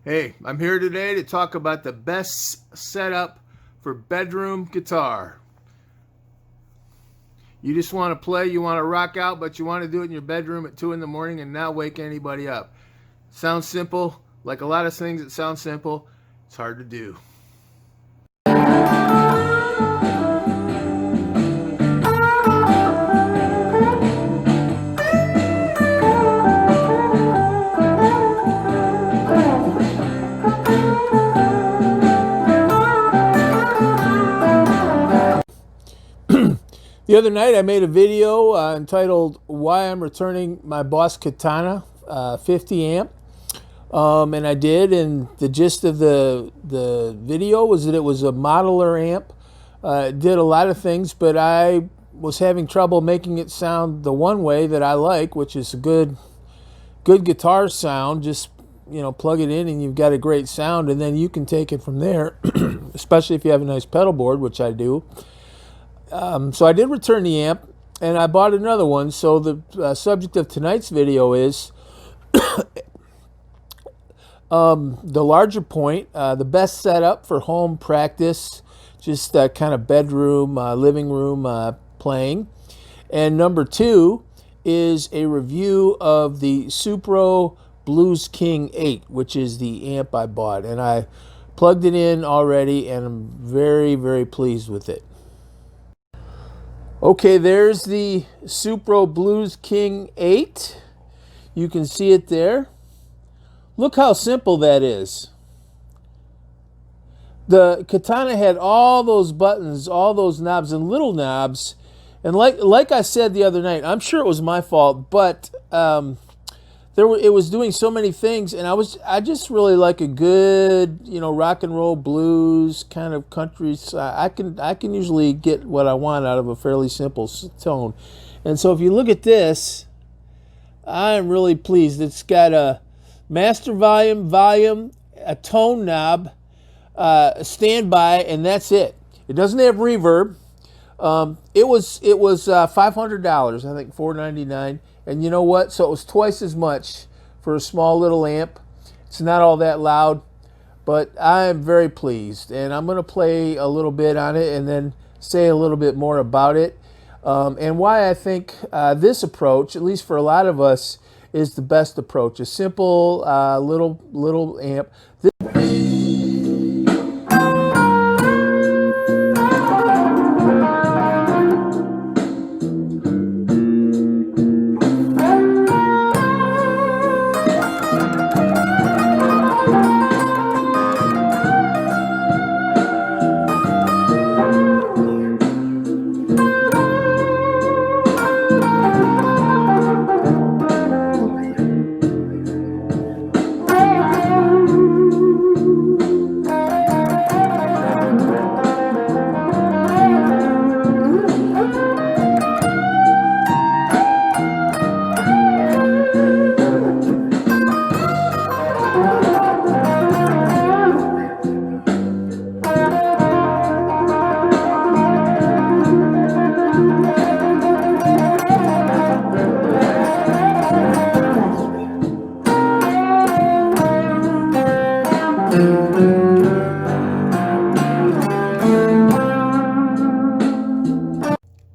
Hey, I'm here today to talk about the best setup for bedroom guitar. You just want to play, you want to rock out, but you want to do it in your bedroom at 2 in the morning and not wake anybody up. Sounds simple, like a lot of things that sound simple, it's hard to do. The other night I made a video entitled Why I'm Returning My Boss Katana 50 amp. And I did, and the gist of the video was that it was a modeler amp. It did a lot of things, but I was having trouble making it sound the one way that I like, which is a good guitar sound. Just, you know, plug it in and you've got a great sound, and then you can take it from there, especially if you have a nice pedal board, which I do. So I did return the amp, and I bought another one. So the subject of tonight's video is the larger point, the best setup for home practice, just kind of bedroom, living room playing. And number 2 is a review of the Supro Blues King 8, which is the amp I bought. And I plugged it in already, and I'm very, very pleased with it. Okay, there's the Supro Blues King 8. You can see it there. Look how simple that is. The Katana had all those buttons, all those knobs and little knobs. And like I said the other night, I'm sure it was my fault, but it was doing so many things, and I just really like a good, you know, rock and roll blues kind of country. I can usually get what I want out of a fairly simple tone. And so if you look at this, I am really pleased. It's got a master volume, a tone knob, a standby, and that's it. It doesn't have reverb. It was $500, I think $499. And you know what? So it was twice as much for a small little amp. It's not all that loud, but I am very pleased. And I'm going to play a little bit on it and then say a little bit more about it. And why I think this approach, at least for a lot of us, is the best approach. A simple little amp.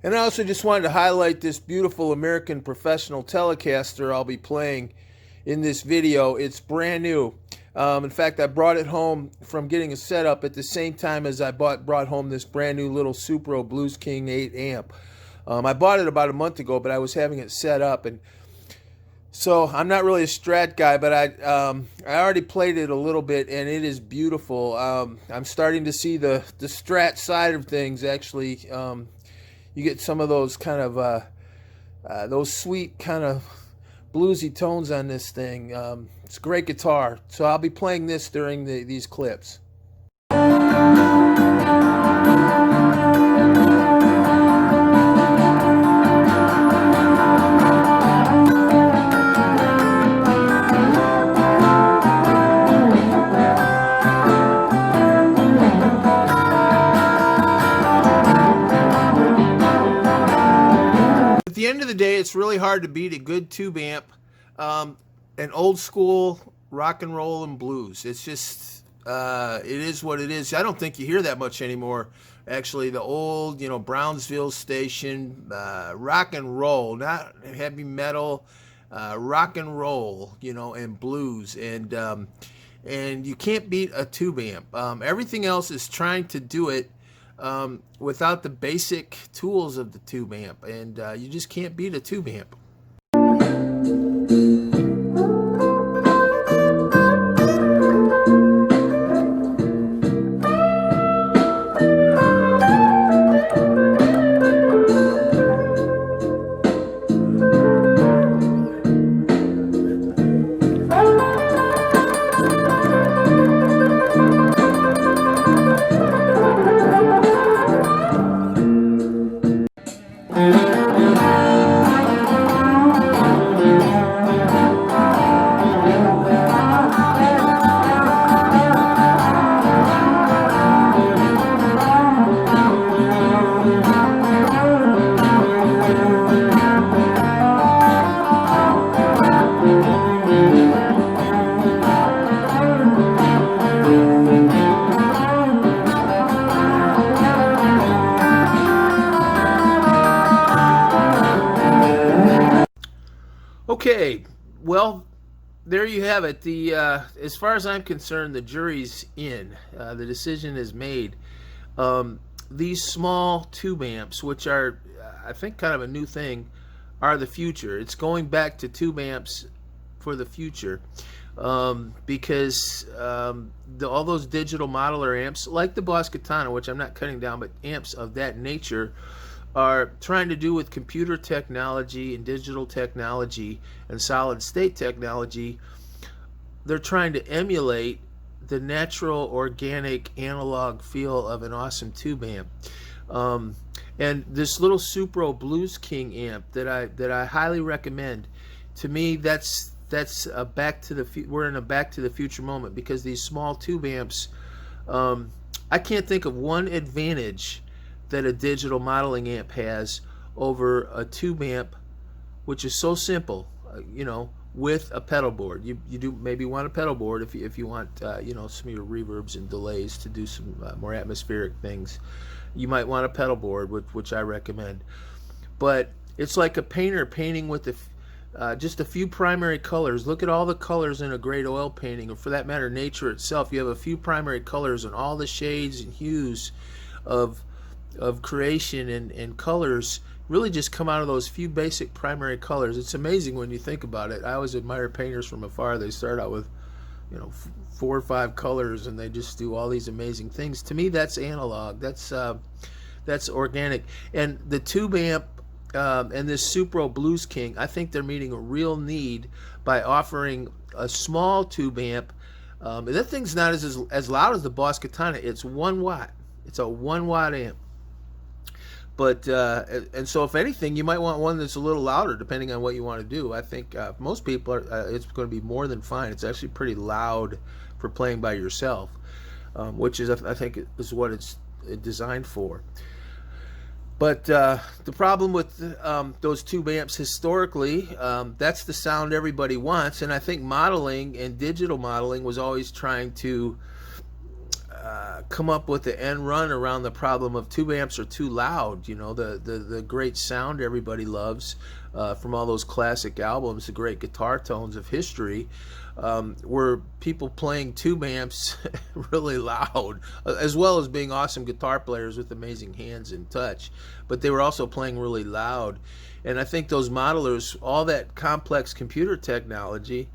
And I also just wanted to highlight this beautiful American Professional Telecaster I'll be playing in this video. It's brand new. In fact, I brought it home from getting a setup at the same time as I brought home this brand new little Supro Blues King 8 amp. I bought it about a month ago, but I was having it set up, and so I'm not really a Strat guy, but I already played it a little bit, and it is beautiful. I'm starting to see the Strat side of things. Actually, you get some of those kind of those sweet kind of bluesy tones on this thing. It's a great guitar, so I'll be playing this during these clips. At the end of the day, it's really hard to beat a good tube amp, an old school rock and roll and blues. It's just it is what it is. I don't think you hear that much anymore. Actually, the old, Brownsville station, rock and roll, not heavy metal, rock and roll, and blues, and you can't beat a tube amp. Everything else is trying to do it without the basic tools of the tube amp, and you just can't beat a tube amp. Okay, well, there you have it. The as far as I'm concerned, the jury's in. The decision is made. These small tube amps, which are, I think, kind of a new thing, are the future. It's going back to tube amps for the future, because all those digital modeler amps, like the Boss Katana, which I'm not cutting down, but amps of that nature, are trying to do with computer technology and digital technology and solid state technology. They're trying to emulate the natural, organic, analog feel of an awesome tube amp. And this little Supro Blues King amp that I highly recommend. To me, that's a we're in a back to the future moment, because these small tube amps, I can't think of one advantage that a digital modeling amp has over a tube amp, which is so simple, with a pedal board. You do maybe want a pedal board if you want some of your reverbs and delays to do some more atmospheric things. You might want a pedal board, which I recommend. But it's like a painter painting with just a few primary colors. Look at all the colors in a great oil painting, or for that matter, nature itself. You have a few primary colors, and all the shades and hues of creation and colors really just come out of those few basic primary colors. It's amazing when you think about it. I always admire painters from afar. They start out with 4 or 5 colors, and they just do all these amazing things. To me, that's analog. That's organic. And the tube amp and this Supro Blues King, I think they're meeting a real need by offering a small tube amp. That thing's not as loud as the Boss Katana. It's 1 watt. It's a 1 watt amp. But and so, if anything, you might want one that's a little louder, depending on what you want to do. I think most people it's going to be more than fine. It's actually pretty loud for playing by yourself, which is, I think, is what it's designed for. But the problem with those tube amps historically, that's the sound everybody wants, and I think modeling and digital modeling was always trying to come up with the end run around the problem of tube amps are too loud. The great sound everybody loves from all those classic albums, the great guitar tones of history, were people playing tube amps really loud, as well as being awesome guitar players with amazing hands and touch, but they were also playing really loud. And I think those modelers, all that complex computer technology,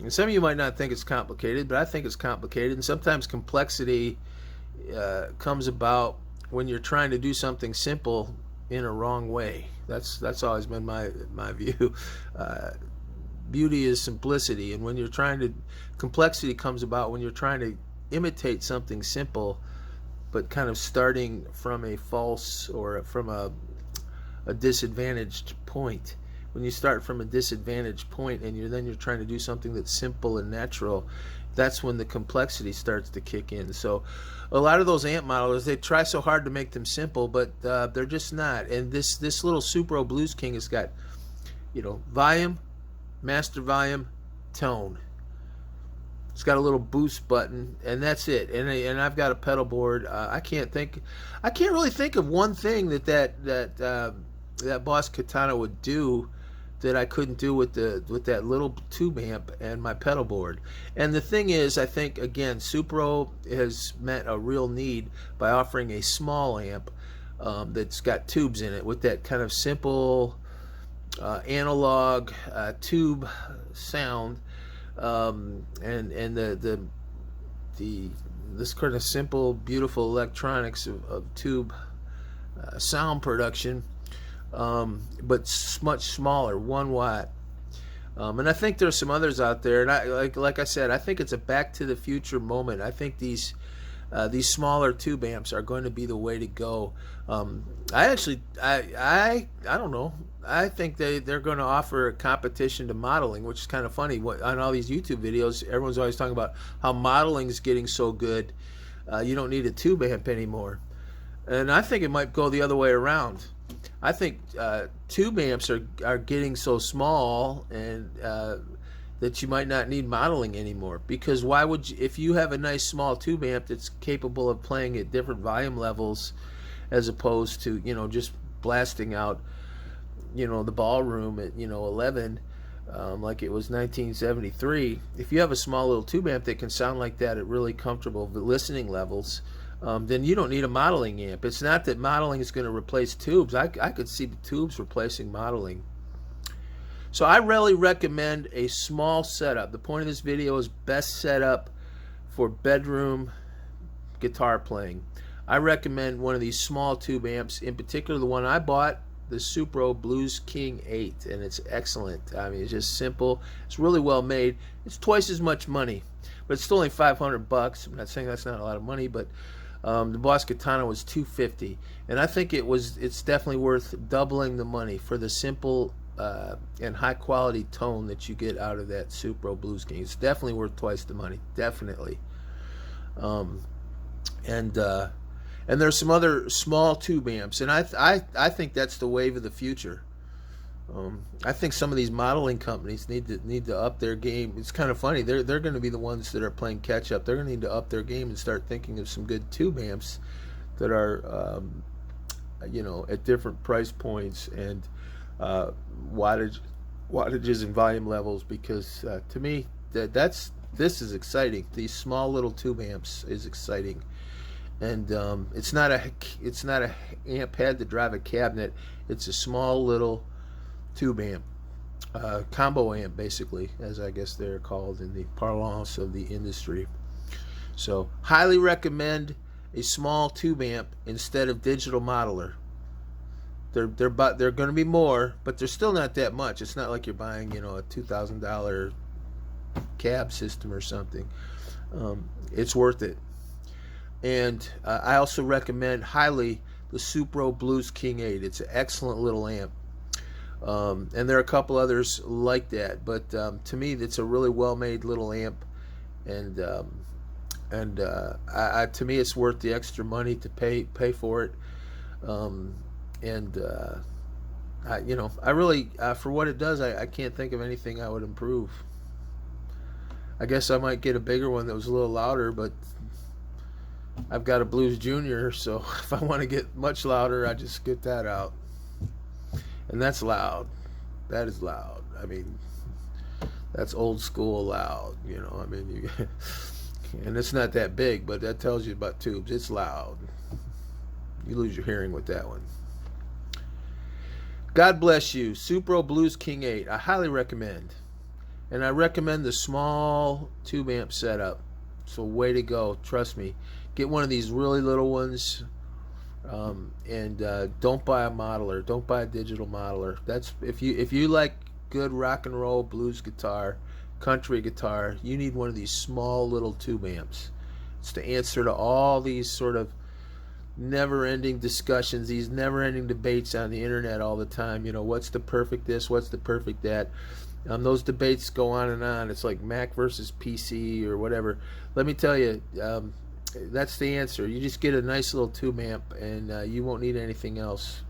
and some of you might not think it's complicated, but I think it's complicated. And sometimes complexity comes about when you're trying to do something simple in a wrong way. That's always been my view. Beauty is simplicity, and when you're complexity comes about when you're trying to imitate something simple, but kind of starting from a false or from a disadvantaged point. When you start from a disadvantaged point and you're trying to do something that's simple and natural, that's when the complexity starts to kick in. So a lot of those amp modelers, they try so hard to make them simple, but they're just not. And this little Supro Blues King has got volume, master volume, tone. It's got a little boost button, and that's it. And I've got a pedal board. I can't really think of one thing that Boss Katana would do that I couldn't do with that little tube amp and my pedal board. And the thing is, I think again, Supro has met a real need by offering a small amp that's got tubes in it with that kind of simple analog tube sound, and this kind of simple, beautiful electronics of tube sound production, but much smaller, 1 watt. And I think there's some others out there, and like I said, I think it's a back to the future moment. I think these smaller tube amps are going to be the way to go. I don't know. I think they're going to offer a competition to modeling, which is kind of funny. On all these YouTube videos, everyone's always talking about how modeling is getting so good, you don't need a tube amp anymore. And I think it might go the other way around. I think tube amps are getting so small and that you might not need modeling anymore. Because why would you, if you have a nice small tube amp that's capable of playing at different volume levels, as opposed to just blasting out the ballroom at 11, like it was 1973. If you have a small little tube amp that can sound like that at really comfortable listening levels, then you don't need a modeling amp. It's not that modeling is going to replace tubes. I could see the tubes replacing modeling. So I really recommend a small setup. The point of this video is best setup for bedroom guitar playing. I recommend one of these small tube amps, in particular the one I bought, the Supro Blues King 8, and it's excellent. I mean, it's just simple. It's really well made. It's twice as much money, but it's still only $500. I'm not saying that's not a lot of money, but the Boss Katana was $250, and I think it's definitely worth doubling the money for the simple and high quality tone that you get out of that Supro Blues King. It's definitely worth twice the money, definitely. And there's some other small tube amps, and I think that's the wave of the future. I think some of these modeling companies need to up their game. It's kind of funny. They're going to be the ones that are playing catch up. They're going to need to up their game and start thinking of some good tube amps that are at different price points and wattages and volume levels, because to me this is exciting. These small little tube amps is exciting. And it's not a amp head to drive a cabinet. It's a small little tube amp, combo amp, basically, as I guess they're called in the parlance of the industry. So highly recommend a small tube amp instead of digital modeler. They're going to be more, but they're still not that much. It's not like you're buying a $2,000 cab system or something. It's worth it. And I also recommend highly the Supro Blues King 8. It's an excellent little amp. And there are a couple others like that, but to me, it's a really well-made little amp, and to me, it's worth the extra money to pay for it. I really, for what it does, I can't think of anything I would improve. I guess I might get a bigger one that was a little louder, but I've got a Blues Junior, so if I want to get much louder, I just get that out. And that's loud. That is loud. I mean, that's old school loud, I mean, and it's not that big, but that tells you about tubes. It's loud. You lose your hearing with that one. God bless you. Supro Blues King 8. I highly recommend. And I recommend the small tube amp setup. So way to go. Trust me. Get one of these really little ones, and don't buy a modeler. Don't buy a digital modeler. That's if you like good rock and roll, blues guitar, country guitar, you need one of these small little tube amps. It's the answer to all these sort of never-ending discussions, these never-ending debates on the internet all the time. What's the perfect this? What's the perfect that? Those debates go on and on. It's like Mac versus PC or whatever. Let me tell you, that's the answer. You just get a nice little tube amp, and you won't need anything else.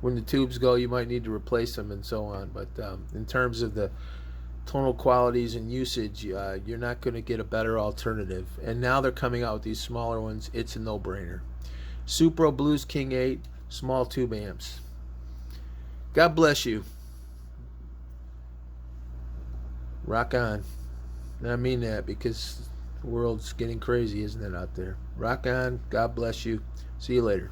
When the tubes go, you might need to replace them and so on. But in terms of the tonal qualities and usage, you're not going to get a better alternative. And now they're coming out with these smaller ones. It's a no-brainer. Supro Blues King 8, small tube amps. God bless you. Rock on. And I mean that because the world's getting crazy, isn't it, out there? Rock on. God bless you. See you later.